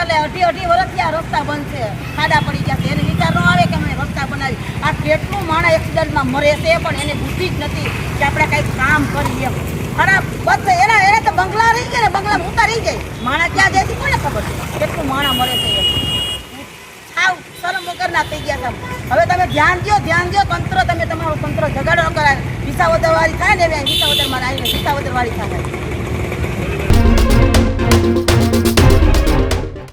ચાલે 2.5 વર્ષથી આ રસ્તા બંધ છે, ખાડા પડી ગયા છે. એને વિચાર ન આવે કે અમે રસ્તા બનાવી. આ કેટલું માણસ એક્સિડન્ટમાં મરે છે, પણ એને બુદ્ધિ જ નથી કે આપણે કંઈક કામ કરીએ. ખરાબ બસ એને તો બંગલા રહી ગયા ને, બંગલા ઉતારી જાય. માણસ ક્યાં જાય છે કોને ખબર છે, કેટલું માણસ મરે છે. સાવ શરમ વગરના થઈ ગયા તમે. હવે તમે ધ્યાન દો તંત્ર, તમે તમારું તંત્ર જગાડો. વિસાવદર વાળી થાય ને, વિસાવદરમાં આવીને વિસાવદર વાળી થાય.